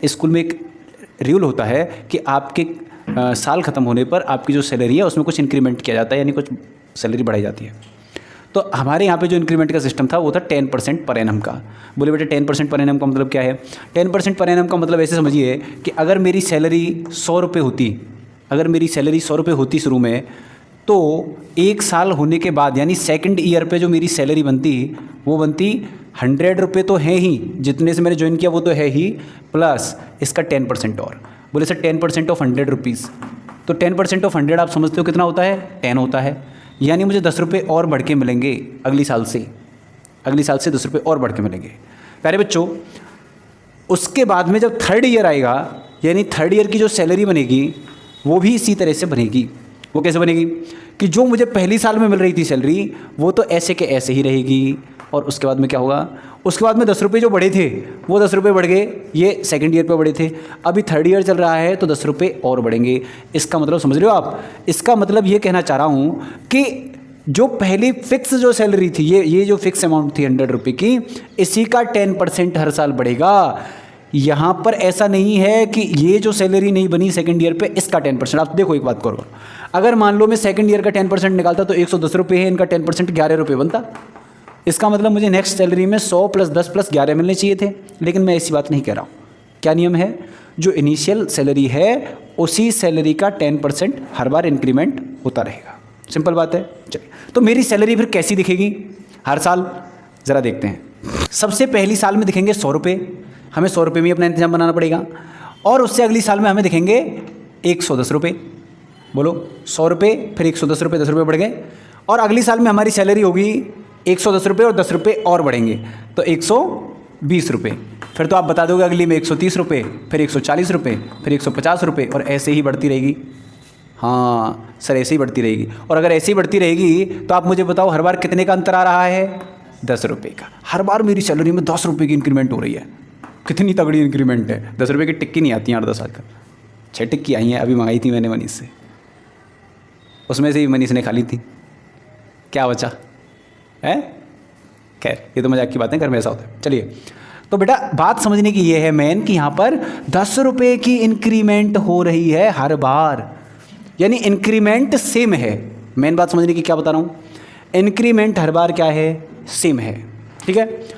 School में एक rule होता है कि आपके साल ख़त्म होने पर आपकी जो सैलरी है उसमें कुछ इंक्रीमेंट किया जाता है, यानी कुछ सैलरी बढ़ाई जाती है। तो हमारे यहाँ पे जो इंक्रीमेंट का सिस्टम था वो था 10% पर एनम का। बोले बेटे 10% पर एनम का मतलब क्या है? 10% पर एनम का मतलब ऐसे समझिए कि अगर मेरी सैलरी 100 रुपये होती, अगर मेरी सैलरी 100 रुपये होती शुरू में, तो 1 साल होने के बाद यानी सेकंड ईयर पे जो मेरी सैलरी बनती वो बनती 100 रुपये तो है ही, जितने से मैंने ज्वाइन किया वो तो है ही, प्लस इसका 10% और। बोले सर 10% ऑफ 100 रुपीज़, तो 10% ऑफ 100 आप समझते हो कितना होता है? 10 होता है, यानी मुझे 10 रुपये और बढ़ के मिलेंगे अगली साल से, अगली साल से 10 रुपये और बढ़ के मिलेंगे। प्यारे बच्चों, उसके बाद में जब थर्ड ईयर आएगा, यानी थर्ड ईयर की जो सैलरी बनेगी वो भी इसी तरह से बनेगी। वो कैसे बनेगी कि जो मुझे पहली साल में मिल रही थी सैलरी वो तो ऐसे के ऐसे ही रहेगी, और उसके बाद में क्या होगा? उसके बाद में 10 रुपये जो बढ़े थे वो 10 रुपये बढ़ गए, ये सेकंड ईयर पे बढ़े थे, अभी थर्ड ईयर चल रहा है तो 10 रुपये और बढ़ेंगे। इसका मतलब समझ रहे हो आप? इसका मतलब ये कहना चाह रहा हूँ कि जो पहली फिक्स जो सैलरी थी, ये जो फिक्स अमाउंट थी 100 रुपये की, इसी का 10% हर साल बढ़ेगा। यहाँ पर ऐसा नहीं है कि ये जो सैलरी नहीं बनी सेकंड ईयर पे इसका 10%। आप देखो एक बात करो, अगर मान लो मैं सेकंड ईयर का 10% निकालता तो 110 रुपये है, इनका 10% 11 रुपये बनता। इसका मतलब मुझे नेक्स्ट सैलरी में 100 + 10 + 11 मिलने चाहिए थे, लेकिन मैं ऐसी बात नहीं कह रहा हूँ। क्या नियम है? जो इनिशियल सैलरी है उसी सैलरी का 10% हर बार इंक्रीमेंट होता रहेगा। सिंपल बात है। चलिए, तो मेरी सैलरी फिर कैसी दिखेगी हर साल? ज़रा देखते हैं। सबसे पहली साल में दिखेंगे 100 रुपये, हमें 100 रुपये में अपना इंतजाम बनाना पड़ेगा, और उससे अगली साल में हमें दिखेंगे 110 रुपये। बोलो 100 रुपये फिर 110 रुपये, 10 रुपये बढ़ गए, और अगली साल में हमारी सैलरी होगी 110 रुपये और 10 रुपये और बढ़ेंगे तो 120 रुपये। फिर तो आप बता दोगे अगली में 130 रुपये, फिर 140 रुपये, फिर 150 रुपये, और ऐसे ही बढ़ती रहेगी। हाँ सर, ऐसे ही बढ़ती रहेगी। और अगर ऐसे ही बढ़ती रहेगी तो आप मुझे बताओ हर बार कितने का अंतर आ रहा है? 10 रुपये का। हर बार मेरी सैलरी में 10 रुपये की इंक्रीमेंट हो रही है। कितनी तगड़ी इंक्रीमेंट है। 10 रुपये की टिक्की नहीं आती 8-10 साल का, 6 टिक्की आई हैं, अभी मंगाई थी मैंने मनीष से, उसमें से ही मनीष ने खा ली थी। क्या बचा है? खैर ये तो मजाक की बात है, घर में ऐसा होता है। चलिए, तो बेटा बात समझने की ये है मेन कि यहाँ पर 10 रुपये की इंक्रीमेंट हो रही है हर बार, यानी इंक्रीमेंट सेम है। मेन बात समझने की क्या बता रहा हूँ? इंक्रीमेंट हर बार क्या है? सेम है। ठीक है।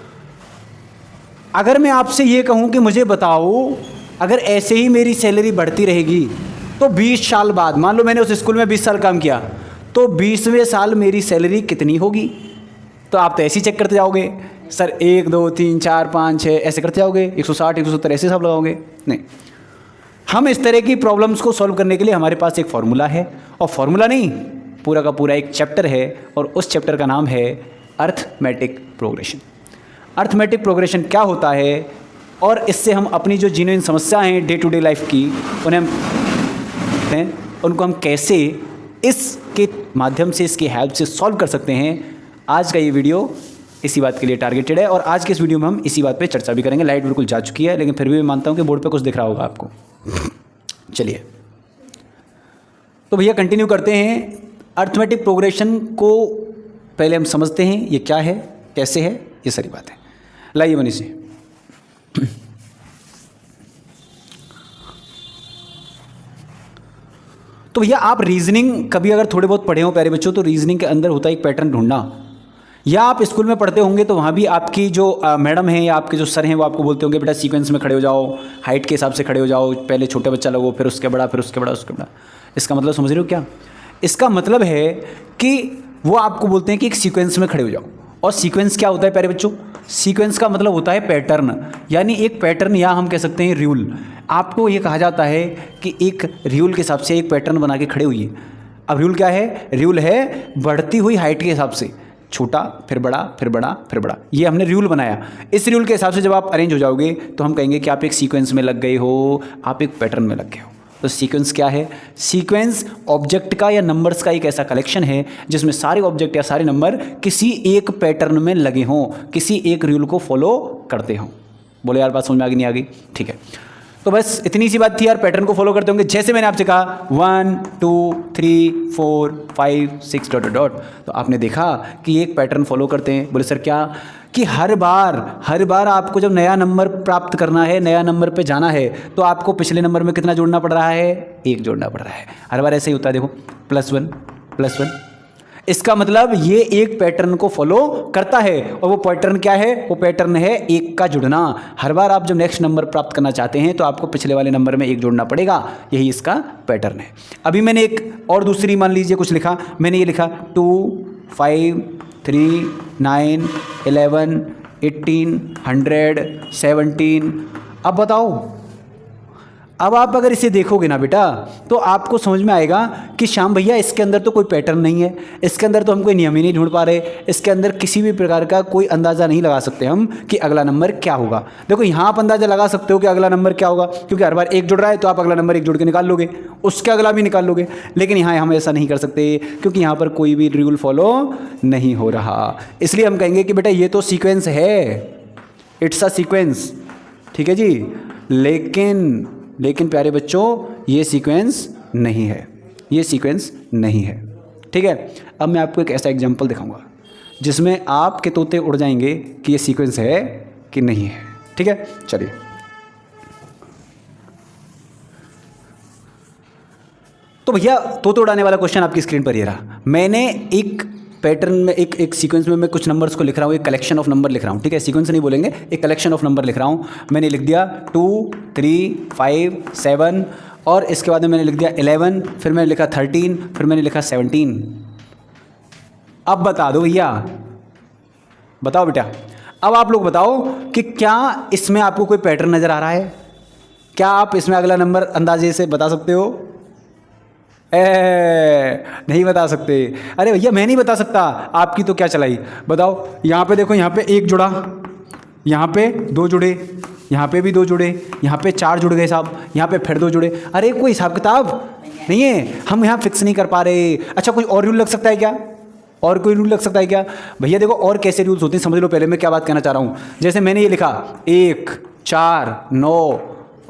अगर मैं आपसे ये कहूँ कि मुझे बताओ अगर ऐसे ही मेरी सैलरी बढ़ती रहेगी तो 20 साल बाद, मान लो मैंने उस स्कूल में 20 साल काम किया, तो 20वें साल मेरी सैलरी कितनी होगी? तो आप तो ऐसे ही चेक करते जाओगे, सर 1 2 3 4 5 6 ऐसे करते जाओगे, 160 170 ऐसे सब लगाओगे। नहीं, हम इस तरह की प्रॉब्लम्स को सॉल्व करने के लिए हमारे पास एक फॉर्मूला है, और फॉर्मूला नहीं पूरा का पूरा एक चैप्टर है, और उस चैप्टर का नाम है अर्थमेटिक प्रोग्रेशन। अर्थमेटिक प्रोग्रेशन क्या होता है, और इससे हम अपनी जो जेन्युइन समस्या हैं डे टू डे लाइफ की, उनको हम कैसे इसके माध्यम से, इसकी हेल्प से सॉल्व कर सकते हैं। आज का ये वीडियो इसी बात के लिए टारगेटेड है, और आज के इस वीडियो में हम इसी बात पे चर्चा भी करेंगे। लाइट बिल्कुल जा चुकी है, लेकिन फिर भी मैं मानता हूँ कि बोर्ड पे कुछ दिख रहा होगा आपको। चलिए, तो भैया कंटिन्यू करते हैं। अर्थमेटिक प्रोग्रेशन को पहले हम समझते हैं, ये क्या है, कैसे है, ये सारी बात है। लाइए मनीष जी। तो भैया आप रीजनिंग कभी अगर थोड़े बहुत पढ़े हो प्यारे बच्चों, तो रीजनिंग के अंदर होता है एक पैटर्न ढूंढना, या आप स्कूल में पढ़ते होंगे तो वहाँ भी आपकी जो मैडम हैं या आपके जो सर हैं वो आपको बोलते होंगे बेटा सीक्वेंस में खड़े हो जाओ, हाइट के हिसाब से खड़े हो जाओ, पहले छोटे बच्चा लगो, फिर उसके बड़ा, फिर उसके बड़ा, उसके बड़ा। इसका मतलब समझ रहे हो क्या? इसका मतलब है कि वो आपको बोलते हैं कि एक सीक्वेंस में खड़े हो जाओ। और सीक्वेंस क्या होता है प्यारे बच्चों? सीक्वेंस का मतलब होता है पैटर्न, यानी एक पैटर्न, या हम कह सकते हैं रूल। आपको ये कहा जाता है कि एक रूल के हिसाब से एक पैटर्न बना के खड़े हुई है। अब रूल क्या है? रूल है बढ़ती हुई हाइट के हिसाब से, छोटा फिर बड़ा फिर बड़ा फिर बड़ा, ये हमने रूल बनाया। इस रूल के हिसाब से जब आप अरेंज हो जाओगे तो हम कहेंगे कि आप एक सीक्वेंस में लग गए हो, आप एक पैटर्न में लग गए हो। तो सीक्वेंस क्या है? सीक्वेंस ऑब्जेक्ट का या नंबर्स का एक ऐसा कलेक्शन है जिसमें सारे ऑब्जेक्ट या सारे नंबर किसी एक पैटर्न में लगे हों, किसी एक रूल को फॉलो करते हों। बोले यार बात समझ में आ गई नहीं आ गई? ठीक है। तो बस इतनी सी बात थी यार, पैटर्न को फॉलो करते होंगे। जैसे मैंने आपसे कहा 1 2 3 4 5 6 डॉट डॉट, तो आपने देखा कि एक पैटर्न फॉलो करते हैं। बोले सर क्या? कि हर बार आपको जब नया नंबर प्राप्त करना है, नया नंबर पे जाना है, तो आपको पिछले नंबर में कितना जोड़ना पड़ रहा है? 1 जोड़ना पड़ रहा है। हर बार ऐसे ही होता है। देखो +1 इसका मतलब ये एक पैटर्न को फॉलो करता है, और वो पैटर्न क्या है? वो पैटर्न है 1 का जुड़ना। हर बार आप जब नेक्स्ट नंबर प्राप्त करना चाहते हैं तो आपको पिछले वाले नंबर में 1 जोड़ना पड़ेगा। यही इसका पैटर्न है। अभी मैंने एक और दूसरी मान लीजिए कुछ लिखा, मैंने ये लिखा 2 5 3 9 11 18 100 17। अब बताओ, अब आप अगर इसे देखोगे ना बेटा, तो आपको समझ में आएगा कि श्याम भैया इसके अंदर तो कोई पैटर्न नहीं है, इसके अंदर तो हम कोई नियम ही नहीं ढूंढ पा रहे, इसके अंदर किसी भी प्रकार का कोई अंदाज़ा नहीं लगा सकते हम कि अगला नंबर क्या होगा। देखो यहाँ आप अंदाज़ा लगा सकते हो कि अगला नंबर क्या होगा, क्योंकि हर बार 1 जुड़ रहा है तो आप अगला नंबर 1 जोड़ के निकाल लोगे, उसके अगला भी निकाल लोगे। लेकिन यहाँ हम ऐसा नहीं कर सकते, क्योंकि यहाँ पर कोई भी रूल फॉलो नहीं हो रहा। इसलिए हम कहेंगे कि बेटा ये तो सीक्वेंस है, इट्स अ सीक्वेंस, ठीक है जी। लेकिन प्यारे बच्चों ये सीक्वेंस नहीं है, ये सीक्वेंस नहीं है, ठीक है। अब मैं आपको एक ऐसा एग्जांपल दिखाऊंगा जिसमें आपके तोते उड़ जाएंगे कि ये सीक्वेंस है कि नहीं है, ठीक है। चलिए, तो भैया तोते उड़ाने वाला क्वेश्चन आपकी स्क्रीन पर ये रहा। मैंने एक पैटर्न में एक सीक्वेंस में मैं कुछ नंबर्स को लिख रहा हूँ, एक कलेक्शन ऑफ नंबर लिख रहा हूँ, ठीक है। सीक्वेंस नहीं बोलेंगे, एक कलेक्शन ऑफ नंबर लिख रहा हूँ। मैंने लिख दिया 2 3 5 7, और इसके बाद में मैंने लिख दिया 11, फिर मैंने लिखा 13, फिर मैंने लिखा 17। अब बता दो भैया, बताओ बेटा, अब आप लोग बताओ कि क्या इसमें आपको कोई पैटर्न नज़र आ रहा है? क्या आप इसमें अगला नंबर अंदाजे से बता सकते हो? नहीं बता सकते। अरे भैया मैं नहीं बता सकता, आपकी तो क्या चलाई। बताओ, यहाँ पे देखो, यहाँ पे 1 जुड़ा, यहाँ पे 2 जुड़े, यहाँ पे भी 2 जुड़े, यहाँ पे 4 जुड़ गए साहब, यहाँ पे फिर 2 जुड़े। अरे कोई हिसाब किताब नहीं है, हम यहाँ फिक्स नहीं कर पा रहे। अच्छा कोई और रूल लग सकता है क्या? और कोई रूल लग सकता है क्या? भैया देखो और कैसे रूल्स होते हैं समझ लो। पहले मैं क्या बात कहना चाह रहा हूँ, जैसे मैंने ये लिखा 1 4 9,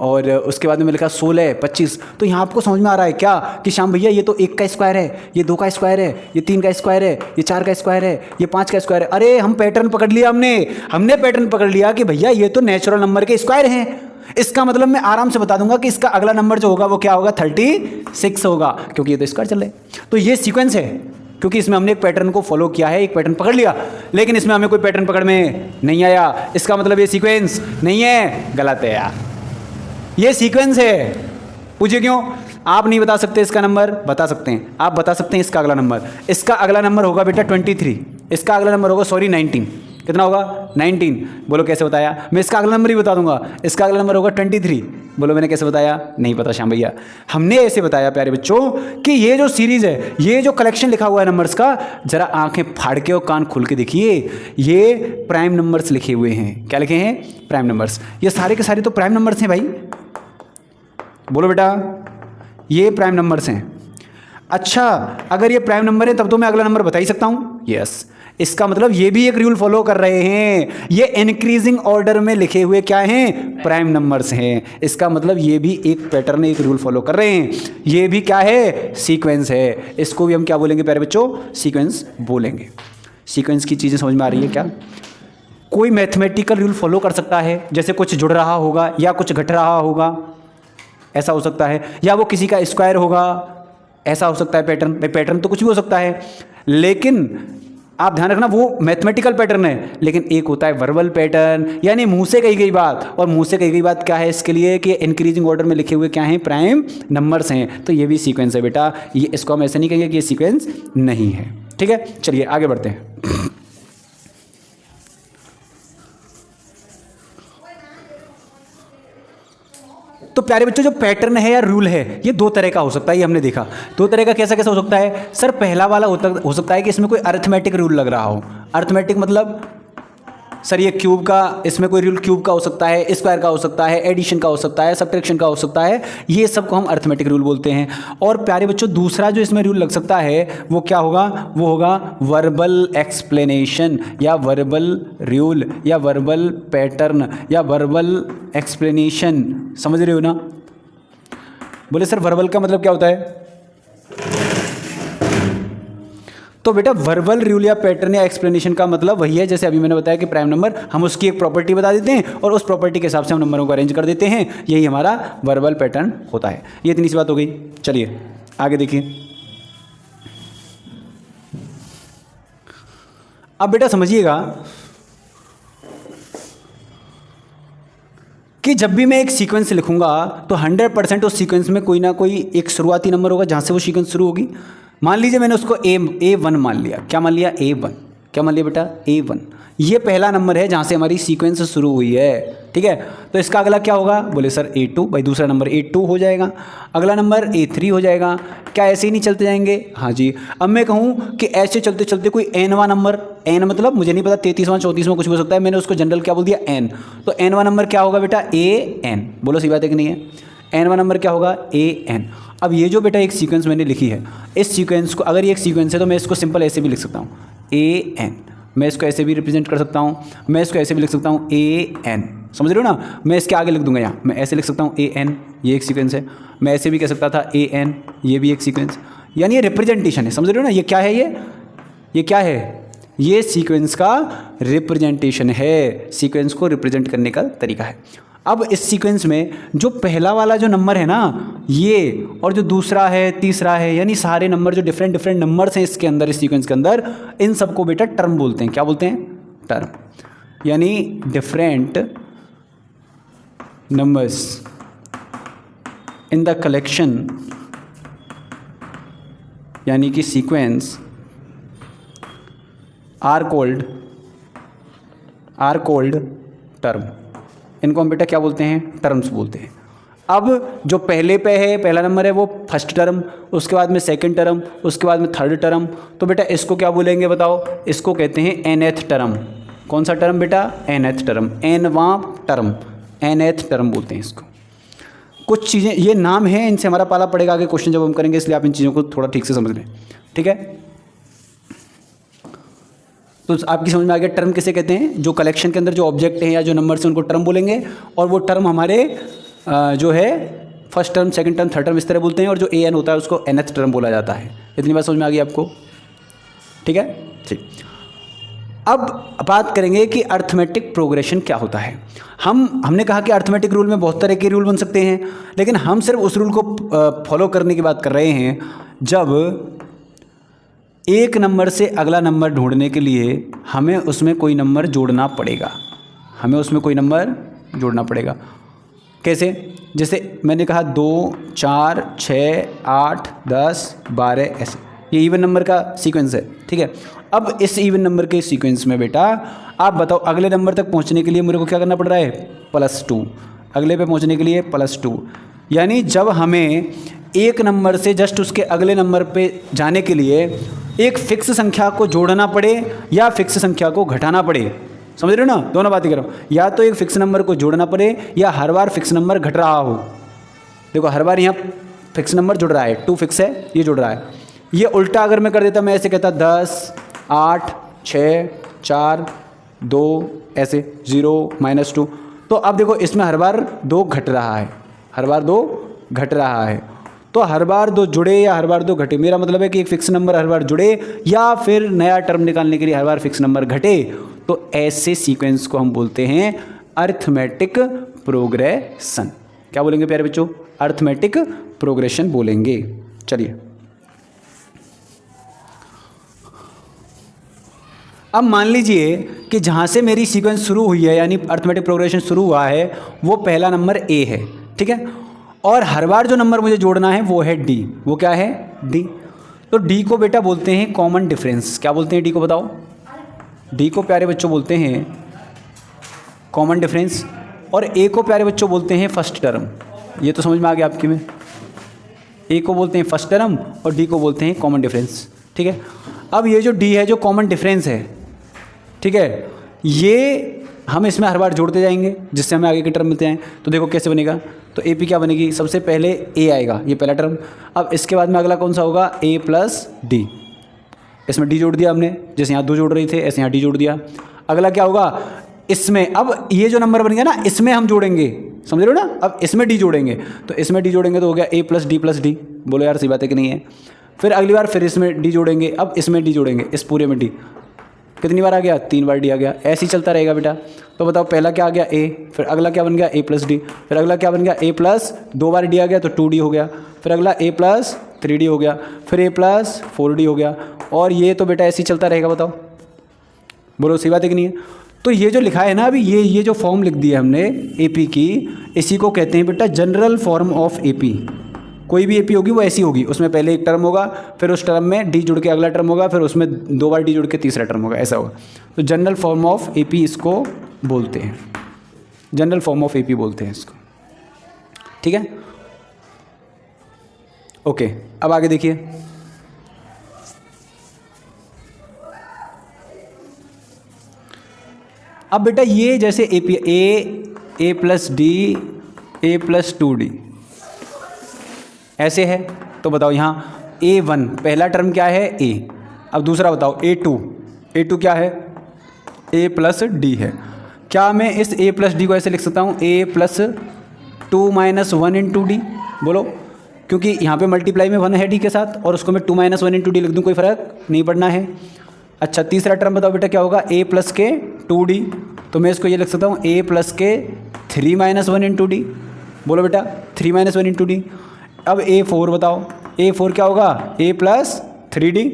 और उसके बाद में लिखा 16 25, तो यहाँ आपको समझ में आ रहा है क्या कि श्याम भैया ये तो 1 का स्क्वायर है, ये 2 का स्क्वायर है, ये 3 का स्क्वायर है, ये 4 का स्क्वायर है, ये 5 का स्क्वायर है। अरे हम पैटर्न पकड़ लिया, हमने पैटर्न पकड़ लिया कि भैया ये तो नेचुरल नंबर के स्क्वायर हैं। इसका मतलब मैं आराम से बता दूंगा कि इसका अगला नंबर जो होगा वो क्या होगा? 36 होगा, क्योंकि ये तो स्क्वायर चल रहा है। तो ये सीक्वेंस है, क्योंकि इसमें हमने एक पैटर्न को फॉलो किया है, एक पैटर्न पकड़ लिया, लेकिन इसमें हमें कोई पैटर्न पकड़ में नहीं आया। इसका मतलब ये सीक्वेंस नहीं है, गलत है यार, ये सीक्वेंस है। पूछिए क्यों? आप नहीं बता सकते इसका नंबर, बता सकते हैं, आप बता सकते हैं इसका अगला नंबर। इसका अगला नंबर होगा बेटा 23, इसका अगला नंबर होगा 19। कितना होगा? 19। बोलो कैसे बताया? मैं इसका अगला नंबर ही बता दूंगा, इसका अगला नंबर होगा 23। बोलो मैंने कैसे बताया? नहीं पता श्याम भैया। हमने ऐसे बताया प्यारे बच्चों कि ये जो सीरीज़ है, ये जो कलेक्शन लिखा हुआ है नंबर्स का, जरा आंखें फाड़ के और कान खोल के देखिए, ये प्राइम नंबर्स लिखे हुए हैं। क्या लिखे हैं? Prime numbers. ये सारे के सारे तो प्राइम नंबर्स हैं भाई। बोलो बेटा, ये प्राइम नंबर्स हैं। अच्छा, अगर ये प्राइम नंबर है तब तो मैं अगला नंबर बता ही सकता हूँ। यस, इसका मतलब ये भी एक रूल फॉलो कर रहे हैं, ये इंक्रीजिंग ऑर्डर में लिखे हुए क्या हैं? प्राइम नंबर्स हैं। इसका मतलब ये भी एक पैटर्न, एक रूल फॉलो कर रहे हैं। ये भी क्या है? सीक्वेंस है। इसको भी हम क्या बोलेंगे प्यारे बच्चों? सीक्वेंस बोलेंगे। सीक्वेंस की चीज़ें समझ में आ रही है क्या? कोई मैथमेटिकल रूल फॉलो कर सकता है, जैसे कुछ जुड़ रहा होगा या कुछ घट रहा होगा, ऐसा हो सकता है, या वो किसी का स्क्वायर होगा, ऐसा हो सकता है। पैटर्न, पैटर्न तो कुछ भी हो सकता है, लेकिन आप ध्यान रखना वो मैथमेटिकल पैटर्न है। लेकिन एक होता है वर्बल पैटर्न, यानी मुंह से कही गई बात। और मुंह से कही गई बात क्या है इसके लिए? कि इंक्रीजिंग ऑर्डर में लिखे हुए क्या हैं? प्राइम नंबर्स हैं। तो ये भी सीक्वेंस है बेटा, ये इसको हम ऐसे नहीं कहेंगे कि ये सीक्वेंस नहीं है। ठीक है, चलिए आगे बढ़ते हैं। तो प्यारे बच्चों, जो पैटर्न है या रूल है, ये 2 तरह का हो सकता है। ये हमने देखा 2 तरह का। कैसा कैसा हो सकता है? सर पहला वाला हो सकता है कि इसमें कोई अरिथमेटिक रूल लग रहा हो। अरिथमेटिक मतलब सर ये क्यूब का, इसमें कोई रूल क्यूब का हो सकता है, स्क्वायर का हो सकता है, एडिशन का हो सकता है, सब्ट्रैक्शन का हो सकता है, ये सब को हम अर्थमेटिक रूल बोलते हैं। और प्यारे बच्चों दूसरा जो इसमें रूल लग सकता है वो क्या होगा, वो होगा वर्बल एक्सप्लेनेशन या वर्बल रूल या वर्बल पैटर्न या वर्बल एक्सप्लेनेशन। समझ रहे हो ना? बोले सर वर्बल का मतलब क्या होता है? तो बेटा वर्बल रूल या पैटर्न या एक्सप्लेनेशन का मतलब वही है, जैसे अभी मैंने बताया कि प्राइम नंबर हम उसकी एक प्रॉपर्टी बता देते हैं और उस प्रॉपर्टी के हिसाब से हम नंबरों को अरेंज कर देते हैं, यही हमारा वर्बल पैटर्न होता है। ये इतनी सी बात हो गई। चलिए आगे देखिए। अब बेटा समझिएगा कि जब भी मैं एक सीक्वेंस लिखूंगा तो 100% उस सीक्वेंस में कोई ना कोई एक शुरुआती नंबर होगा जहां से वो सीक्वेंस शुरू होगी। मान लीजिए मैंने उसको A1 मान लिया। क्या मान लिया? A1। क्या मान लिया बेटा? A1। ये पहला नंबर है जहाँ से हमारी सीक्वेंस शुरू हुई है, ठीक है। तो इसका अगला क्या होगा? बोले सर A2। भाई दूसरा नंबर A2 हो जाएगा, अगला नंबर A3 हो जाएगा। क्या ऐसे ही नहीं चलते जाएंगे? हाँ जी। अब मैं कहूँ कि ऐसे चलते चलते कोई Nवां नंबर, N मतलब मुझे नहीं पता 33वां 34वां कुछ भी हो सकता है, मैंने उसको जनरल क्या बोल दिया? N। तो Nवां नंबर क्या होगा बेटा? AN। बोलो सही बात है कि नहीं है? Nवां नंबर क्या होगा? AN। अब ये जो बेटा एक सीक्वेंस मैंने लिखी है, इस सीक्वेंस को अगर ये एक सीक्वेंस है तो मैं इसको सिंपल ऐसे भी लिख सकता हूँ AN। मैं इसको ऐसे भी रिप्रेजेंट कर सकता हूँ, मैं इसको ऐसे भी लिख सकता हूँ AN। समझ रहे हो ना? मैं इसके आगे लिख दूंगा यहाँ, मैं ऐसे लिख सकता हूँ AN, ये एक सीक्वेंस है। मैं ऐसे भी कह सकता था AN, ये भी एक सीक्वेंस, यानी ये रिप्रेजेंटेशन है। समझ रहे हो ना? ये क्या है? ये क्या है? ये सीक्वेंस का रिप्रेजेंटेशन है, सीक्वेंस को रिप्रेजेंट करने का तरीका है। अब इस सीक्वेंस में जो पहला वाला जो नंबर है ना, ये और जो दूसरा है, तीसरा है, यानी सारे नंबर जो डिफरेंट डिफरेंट नंबर्स हैं इसके अंदर, इस सीक्वेंस के अंदर, इन सबको बेटा टर्म बोलते हैं। क्या बोलते हैं? टर्म। यानी different numbers in the collection, यानी कि सीक्वेंस आर कोल्ड टर्म। इनको हम बेटा क्या बोलते हैं? टर्म्स बोलते हैं। अब जो पहले पे है, पहला नंबर है, वो फर्स्ट टर्म, उसके बाद में सेकंड टर्म, उसके बाद में थर्ड टर्म। तो बेटा इसको क्या बोलेंगे बताओ? इसको कहते हैं nth टर्म। कौन सा टर्म बेटा? nth टर्म, nवां टर्म, nth टर्म बोलते हैं इसको। कुछ चीज़ें, ये नाम है, इनसे हमारा पाला पड़ेगा आगे क्वेश्चन जब हम करेंगे, इसलिए आप इन चीज़ों को थोड़ा ठीक से समझ लें, ठीक है। तो आपकी समझ में आ गया टर्म किसे कहते हैं? जो कलेक्शन के अंदर जो ऑब्जेक्ट हैं या जो नंबर्स हैं उनको टर्म बोलेंगे, और वो टर्म हमारे जो है first term, second term, third term इस तरह बोलते हैं, और जो AN होता है उसको nth टर्म बोला जाता है। इतनी बात समझ में आ गई आपको? ठीक है, ठीक। अब बात करेंगे कि अर्थमेटिक प्रोग्रेशन क्या होता है। हमने कहा कि अर्थमेटिक रूल में बहुत तरह के रूल बन सकते हैं, लेकिन हम सिर्फ उस रूल को फॉलो करने की बात कर रहे हैं जब एक नंबर से अगला नंबर ढूंढने के लिए हमें उसमें कोई नंबर जोड़ना पड़ेगा। हमें उसमें कोई नंबर जोड़ना पड़ेगा। कैसे? जैसे मैंने कहा 2, 4, 6, 8, 10, 12 ऐसे, ये इवन नंबर का सीक्वेंस है, ठीक है। अब इस इवन नंबर के सीक्वेंस में बेटा आप बताओ अगले नंबर तक पहुंचने के लिए मेरे को क्या करना पड़ रहा है? +2। अगले पे पहुंचने के लिए +2, यानी जब हमें एक नंबर से जस्ट उसके अगले नंबर पे जाने के लिए एक फिक्स संख्या को जोड़ना पड़े या फिक्स संख्या को घटाना पड़े। समझ रहे हो ना? दोनों बातें करो, या तो एक फिक्स नंबर को जोड़ना पड़े या हर बार फिक्स नंबर घट रहा हो। देखो हर बार यहाँ फिक्स नंबर जुड़ रहा है, 2 फिक्स है, ये जुड़ रहा है। ये उल्टा अगर मैं कर देता, मैं ऐसे कहता 10, 8, 6, 4, 2 ऐसे 0, -2, तो अब देखो इसमें हर बार 2 घट रहा है, हर बार 2 घट रहा है। तो हर बार 2 जुड़े या हर बार 2 घटे, मेरा मतलब है कि एक फिक्स नंबर हर बार जुड़े या फिर नया टर्म निकालने के लिए हर बार फिक्स नंबर घटे। तो ऐसे सीक्वेंस को हम बोलते हैं अर्थमेटिक प्रोग्रेशन। क्या बोलेंगे प्यारे बच्चों? अर्थमेटिक प्रोग्रेशन बोलेंगे। चलिए अब मान लीजिए कि जहाँ से मेरी सीक्वेंस शुरू हुई है, यानी अर्थमेटिक प्रोग्रेशन शुरू हुआ है, वो पहला नंबर A है, ठीक है। और हर बार जो नंबर मुझे जोड़ना है वो है D। वो क्या है? D। तो D को बेटा बोलते हैं कॉमन डिफरेंस। क्या बोलते हैं D को बताओ? D को प्यारे बच्चों बोलते हैं कॉमन डिफरेंस, और A को प्यारे बच्चों बोलते हैं फर्स्ट टर्म। ये तो समझ में आ गया आपकी में? A को बोलते हैं फर्स्ट टर्म और D को बोलते हैं कॉमन डिफरेंस, ठीक है। अब ये जो D है, जो कॉमन डिफरेंस है, ठीक है, ये हम इसमें हर बार जोड़ते जाएंगे जिससे हमें आगे के टर्म मिलते हैं। तो देखो कैसे बनेगा, तो ए पी क्या बनेगी, सबसे पहले ए आएगा, ये पहला टर्म। अब इसके बाद में अगला कौन सा होगा, ए प्लस डी, इसमें डी जोड़ दिया हमने, जैसे यहाँ 2 जोड़ रहे थे ऐसे यहाँ डी जोड़ दिया। अगला क्या होगा, इसमें अब ये जो नंबर बन गया ना इसमें हम जोड़ेंगे, समझ रहे हो ना, अब इसमें डी जोड़ेंगे, तो इसमें डी जोड़ेंगे तो हो गया ए प्लस डी। बोलो यार सही बात है कि नहीं है। फिर अगली बार फिर इसमें डी जोड़ेंगे, अब इसमें डी जोड़ेंगे, इस पूरे में डी, कितनी बार आ गया, 3 बार डी आ गया। ऐसे ही चलता रहेगा बेटा। तो बताओ पहला क्या आ गया ए, फिर अगला क्या बन गया ए प्लस डी, फिर अगला क्या बन गया ए प्लस 2 बार डी आ गया तो 2 डी हो गया, फिर अगला ए प्लस 3 डी हो गया, फिर ए प्लस 4 डी हो गया। और ये तो बेटा ऐसे ही चलता रहेगा। बताओ बोलो सही बात है कि नहीं है। तो ये जो लिखा है ना अभी, ये जो फॉर्म लिख दी है हमने एपी की, इसी को कहते हैं बेटा जनरल फॉर्म ऑफ एपी। कोई भी एपी होगी वो ऐसी होगी, उसमें पहले एक टर्म होगा, फिर उस टर्म में डी जुड़ के अगला टर्म होगा, फिर उसमें 2 बार डी जुड़ के तीसरा टर्म होगा, ऐसा होगा। तो जनरल फॉर्म ऑफ एपी इसको बोलते हैं, जनरल फॉर्म ऑफ एपी बोलते हैं इसको, ठीक है। ओके, अब आगे देखिए। अब बेटा ये जैसे एपी ए प्लस डी, ए प्लस 2D ऐसे है, तो बताओ यहाँ A1 पहला टर्म क्या है A, अब दूसरा बताओ A2 क्या है A प्लस डी है। क्या मैं इस A प्लस डी को ऐसे लिख सकता हूँ A plus 2 minus 1 into D, बोलो, क्योंकि यहाँ पे मल्टीप्लाई में 1 है डी के साथ और उसको मैं 2 माइनस 1 इंटू डी लिख दूँ, कोई फ़र्क नहीं पड़ना है। अच्छा तीसरा टर्म बताओ बेटा क्या होगा A प्लस के 2D, तो मैं इसको ये लिख सकता हूँ A प्लस के 3 माइनस 1 इंटू डी, बोलो बेटा 3 माइनस 1 इंटू डी। अब A4 बताओ, A4 क्या होगा A प्लस 3D,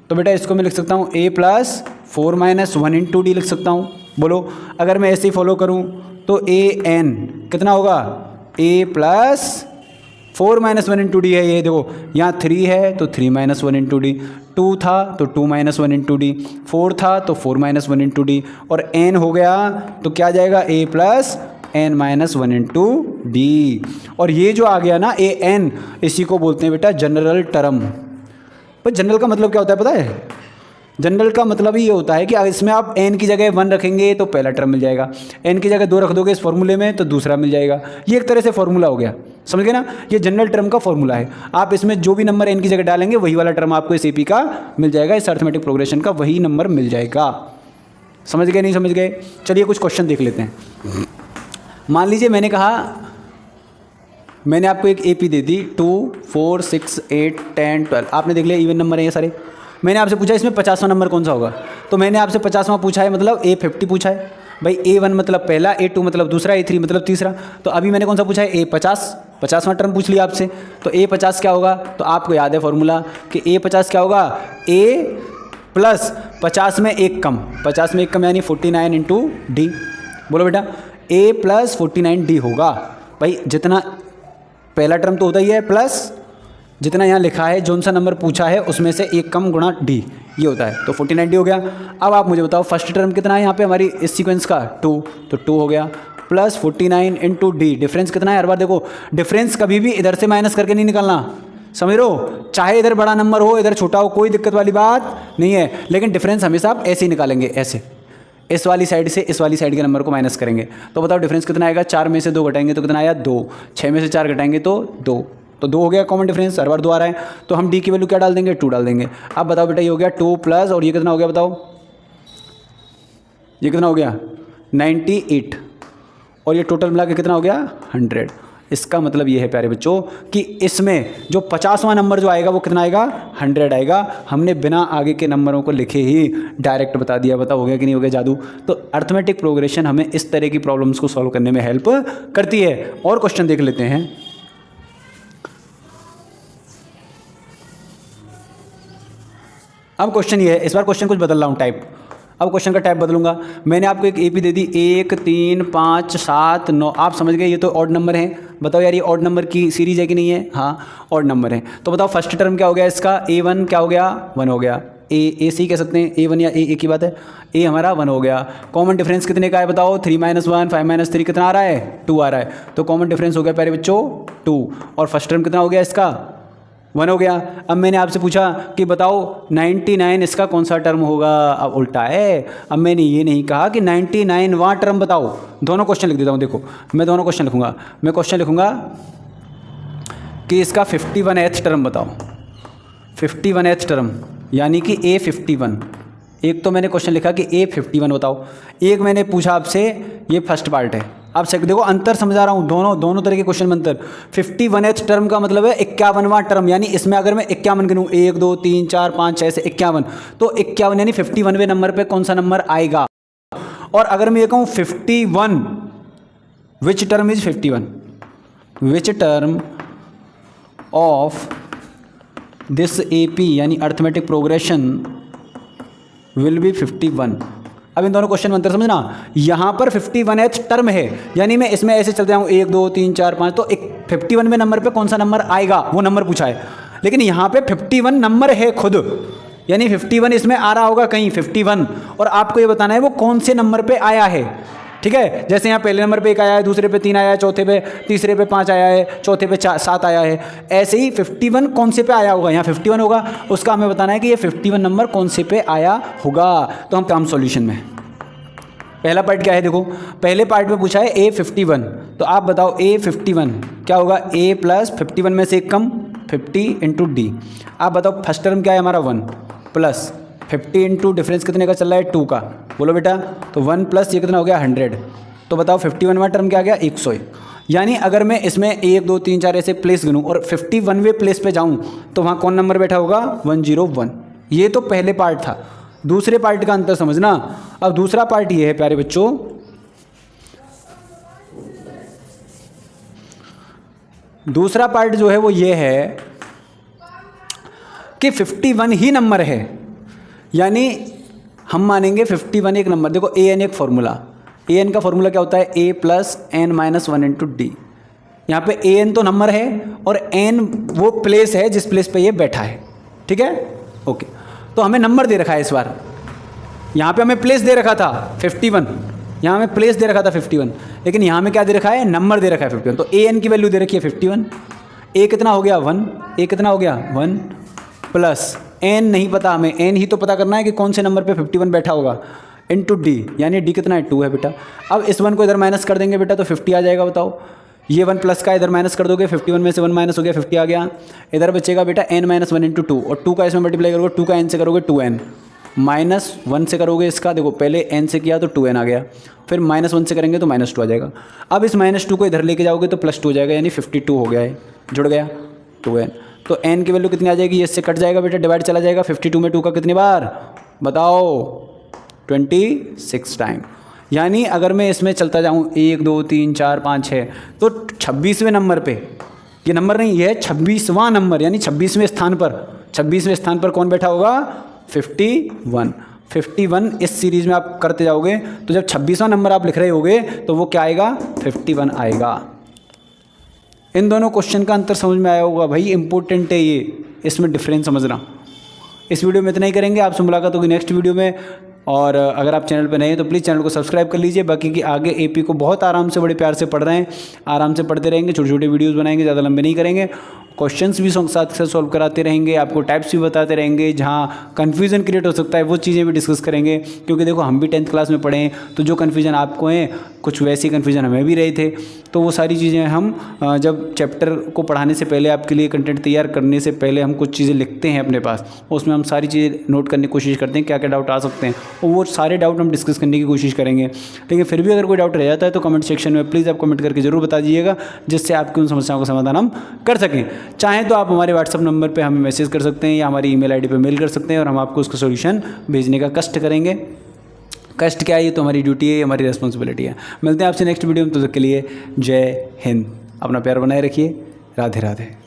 तो बेटा इसको मैं लिख सकता हूँ A plus 4 minus 1 into D लिख सकता हूँ। बोलो अगर मैं ऐसे ही फॉलो करूँ तो AN कितना होगा A plus 4 minus 1 into D है, ये देखो यहाँ 3 है तो 3 माइनस 1 इंटू डी, 2 था तो 2 माइनस 1 इंटू डी, 4 था तो 4 माइनस 1 इंटू डी, और n हो गया तो क्या जाएगा A plus n minus 1 into D. और ये जो आ गया ना AN, इसी को बोलते हैं बेटा जनरल टर्म। पर जनरल का मतलब क्या होता है पता है, जनरल का मतलब ही ये होता है कि इसमें आप n की जगह 1 रखेंगे तो पहला टर्म मिल जाएगा, n की जगह 2 रख दोगे इस फॉर्मूले में तो दूसरा मिल जाएगा। ये एक तरह से फॉर्मूला हो गया, समझ गए ना, ये जनरल टर्म का फॉर्मूला है। आप इसमें जो भी नंबर n की जगह डालेंगे वही वाला टर्म आपको इस एपी का मिल जाएगा, इस अर्थमेटिक प्रोग्रेशन का वही नंबर मिल जाएगा। समझ गए नहीं समझ गए। चलिए कुछ क्वेश्चन देख लेते हैं। मान लीजिए मैंने कहा, मैंने आपको एक एपी दे दी 2, 4, 6, 8, 10, 12, आपने देख लिया इवन नंबर है ये सारे। मैंने आपसे पूछा इसमें 50वां नंबर कौन सा होगा, तो मैंने आपसे 50वां पूछा है, मतलब A50 पूछा है भाई, A1 मतलब पहला, A2 मतलब दूसरा, A3 मतलब तीसरा। तो अभी मैंने कौन सा पूछा है A50, 50वां टर्म पूछ लिया आपसे, तो A50 क्या होगा, तो आपको याद है फॉर्मूला कि A50 क्या होगा A प्लस 50 में एक कम, 50 में एक कम यानी 49 इंटू डी। बोलो बेटा A प्लस 49D होगा। भाई जितना पहला टर्म तो होता ही है, प्लस जितना यहाँ लिखा है जोन सा नंबर पूछा है उसमें से एक कम गुणा डी, ये होता है, तो 49D हो गया। अब आप मुझे बताओ फर्स्ट टर्म कितना है यहाँ पे हमारी इस सीक्वेंस का 2, तो 2 हो गया, प्लस 49 इंटू डी, डिफरेंस कितना है, हर बार देखो डिफरेंस कभी भी इधर से माइनस करके नहीं निकालना, समझ लो, चाहे इधर बड़ा नंबर हो इधर छोटा हो कोई दिक्कत वाली बात नहीं है, लेकिन डिफरेंस हमेशा आप ऐसे ही निकालेंगे, ऐसे इस वाली साइड से इस वाली साइड के नंबर को माइनस करेंगे। तो बताओ डिफरेंस कितना आएगा, 4 में से 2 घटाएंगे तो कितना आया 2, 6 में से 4 घटाएंगे तो 2, तो 2 हो गया कॉमन डिफरेंस, हर बार 2 आ रहा है, तो हम डी की वैल्यू क्या डाल देंगे 2 डाल देंगे। अब बताओ बेटा ये हो गया 2 प्लस, और ये कितना हो गया बताओ, ये कितना हो गया 98, और ये टोटल मिला के कितना हो गया 100। इसका मतलब ये है प्यारे बच्चों कि इसमें जो 50वां नंबर जो आएगा वो कितना आएगा 100 आएगा। हमने बिना आगे के नंबरों को लिखे ही डायरेक्ट बता दिया, बता हो गया कि नहीं हो गया जादू। तो अर्थमेटिक प्रोग्रेशन हमें इस तरह की प्रॉब्लम्स को सॉल्व करने में हेल्प करती है। और क्वेश्चन देख लेते हैं। अब क्वेश्चन ये है, इस बार क्वेश्चन कुछ बदल रहा हूँ टाइप, अब क्वेश्चन का टाइप बदलूंगा। मैंने आपको एक एपी दे दी 1, 3, 5, 7, 9, आप समझ गए ये तो ऑड नंबर है। बताओ यार ये ऑड नंबर की सीरीज है कि नहीं है, हाँ ऑड नंबर है। तो बताओ फर्स्ट टर्म क्या हो गया इसका, A1 क्या हो गया 1 हो गया, ए सी कह सकते हैं, A1 या A की बात है, A हमारा 1 हो गया। कॉमन डिफरेंस कितने का है बताओ, 3 - 1, 5 - 3 कितना आ रहा है 2 आ रहा है, तो कॉमन डिफरेंस हो गया प्यारे बच्चों 2। और फर्स्ट टर्म कितना हो गया इसका 1 हो गया। अब मैंने आपसे पूछा कि बताओ 99 इसका कौन सा टर्म होगा, अब उल्टा है। अब मैंने ये नहीं कहा कि 99वां टर्म बताओ, दोनों क्वेश्चन लिख देता हूँ। देखो मैं दोनों क्वेश्चन लिखूँगा। मैं क्वेश्चन लिखूँगा कि इसका 51th टर्म बताओ, 51th टर्म यानी कि A51। एक तो मैंने क्वेश्चन लिखा कि A51 बताओ, एक मैंने पूछा आपसे, ये फर्स्ट पार्ट है। आप देखो अंतर समझा रहा हूँ, दोनों तरह के क्वेश्चन में अंतर। 51th टर्म का मतलब है 51वां टर्म, यानी इसमें अगर मैं 51 गिनूँ 1 2 3 4 5 6 से 51, तो 51 यानी 51वें नंबर पे कौन सा नंबर आएगा। और अगर मैं ये कहूँ 51, which term is 51, which term of this AP यानी अर्थमेटिक प्रोग्रेशन विल बी 51। अब इन दोनों क्वेश्चन में अंतर समझना, यहाँ पर 51th टर्म है, यानी मैं इसमें ऐसे चलते जाऊँ 1 2 3 4 5, तो एक 51वें नंबर पे कौन सा नंबर आएगा वो नंबर पूछा है। लेकिन यहाँ पे 51 नंबर है खुद, यानी 51 इसमें आ रहा होगा कहीं 51, और आपको ये बताना है वो कौन से नंबर पे आया है। ठीक है, जैसे यहाँ पहले नंबर पे 1 आया है, दूसरे पे 3 आया है, चौथे पे, तीसरे पे 5 आया है, चौथे पे 7 आया है, ऐसे ही 51 कौन से पे आया होगा, यहाँ 51 होगा, उसका हमें बताना है कि ये 51 नंबर कौन से पे आया होगा। तो हम काम सॉल्यूशन में, पहला पार्ट क्या है, देखो पहले पार्ट में पूछा है A51, तो आप बताओ A51 क्या होगा, A प्लस 51 में से एक कम 50 इंटू D। आप बताओ फर्स्ट टर्म क्या है हमारा 1 प्लस 50 इंटू डिफरेंस कितने का चल रहा है 2 का, बोलो बेटा, तो 1 प्लस ये कितना हो गया 100। तो बताओ 51वां टर्म क्या आ गया 101। यानी अगर मैं इसमें 1 2 3 4 ऐसे प्लेस गिनूँ और 51वें प्लेस पे जाऊँ तो वहाँ कौन नंबर बैठा होगा 101। ये तो पहले पार्ट था। दूसरे पार्ट का अंतर समझना। अब दूसरा पार्ट ये है प्यारे बच्चों, दूसरा पार्ट जो है वो ये है कि 51 ही नंबर है, यानी हम मानेंगे 51 एक नंबर। देखो AN एक फॉर्मूला, AN का फॉर्मूला क्या होता है A plus N minus 1 into D। यहाँ पे AN तो नंबर है और N वो प्लेस है जिस प्लेस पे ये बैठा है। ठीक है, ओके। तो हमें नंबर दे रखा है इस बार, यहाँ पे हमें प्लेस दे रखा था 51, यहाँ हमें प्लेस दे रखा था 51, लेकिन यहाँ में क्या दे रखा है, नंबर दे रखा है 51। तो AN की वैल्यू दे रखी है 51, A कितना हो गया 1, A कितना हो गया 1 प्लस N नहीं पता हमें, N ही तो पता करना है कि कौन से नंबर पे 51 बैठा होगा, इंटू D, यानी D कितना है 2 है बेटा। अब इस 1 को इधर माइनस कर देंगे बेटा तो 50 आ जाएगा। बताओ ये 1 प्लस का इधर माइनस कर दोगे, 51 में से 1 माइनस हो गया 50 आ गया। इधर बचेगा बेटा N माइनस 1 इंटू 2, और 2 का इसमें मल्टीप्लाई करोगे, 2 का N से करोगे 2N, माइनस 1 से करोगे इसका, देखो पहले N से किया तो 2N आ गया, फिर माइनस 1 से करेंगे तो माइनस 2 आ जाएगा। अब इस माइनस 2 को इधर लेके जाओगे तो प्लस 2 हो जाएगा, यानी 52 हो गया है, जुड़ गया 2N। तो N की वैल्यू कितनी आ जाएगी, ये इससे कट जाएगा बेटा, डिवाइड चला जाएगा, 52 में 2 का कितनी बार बताओ 26 टाइम। यानी अगर मैं इसमें चलता जाऊँ 1 2 3 4 5 6, तो 26वें नंबर पे, ये नंबर नहीं ये है 26वां नंबर, यानी 26वें स्थान पर कौन बैठा होगा 51। 51 इस सीरीज़ में आप करते जाओगे तो जब 26वां नंबर आप लिख रहे होगे तो वो क्या आएगा 51 आएगा। इन दोनों क्वेश्चन का अंतर समझ में आया होगा भाई, इंपॉर्टेंट है ये, इसमें डिफरेंस समझना। इस वीडियो में इतना ही करेंगे, आपसे मुलाकात होगी नेक्स्ट वीडियो में। और अगर आप चैनल पर नए हैं तो प्लीज़ चैनल को सब्सक्राइब कर लीजिए। बाकी की आगे AP को बहुत आराम से बड़े प्यार से पढ़ रहे हैं, आराम से पढ़ते रहेंगे, छोटे छोटे वीडियोस बनाएंगे, ज़्यादा लंबे नहीं करेंगे। क्वेश्चंस भी साथ साथ सॉल्व कराते रहेंगे, आपको टाइप्स भी बताते रहेंगे, जहाँ कन्फ्यूज़न क्रिएट हो सकता है वो चीज़ें भी डिस्कस करेंगे। क्योंकि देखो हम भी 10th क्लास में पढ़े हैं, तो जो कन्फ्यूज़न आपको है कुछ वैसी कन्फ्यूज़न हमें भी रहे थे। तो वो सारी चीज़ें हम जब चैप्टर को पढ़ाने से पहले, आपके लिए कंटेंट तैयार करने से पहले हम कुछ चीज़ें लिखते हैं अपने पास, उसमें हम सारी चीज़ें नोट करने की कोशिश करते हैं, क्या क्या डाउट आ सकते हैं, और वो सारे डाउट हम डिस्कस करने की कोशिश करेंगे। लेकिन फिर भी अगर कोई डाउट रह जाता है तो कमेंट सेक्शन में प्लीज़ आप कमेंट करके ज़रूर बता दीजिएगा, जिससे आपकी उन समस्याओं का समाधान हम कर सकें। चाहें तो आप हमारे व्हाट्सअप नंबर पे हमें मैसेज कर सकते हैं या हमारी ईमेल आईडी पे मेल कर सकते हैं, और हम आपको उसका सॉल्यूशन भेजने का कष्ट करेंगे। कष्ट क्या है, ये तो हमारी ड्यूटी है, हमारी रिस्पॉन्सिबिलिटी है। मिलते हैं आपसे नेक्स्ट वीडियो में, तो तब तक के लिए जय हिंद। अपना प्यार बनाए रखिए। राधे राधे।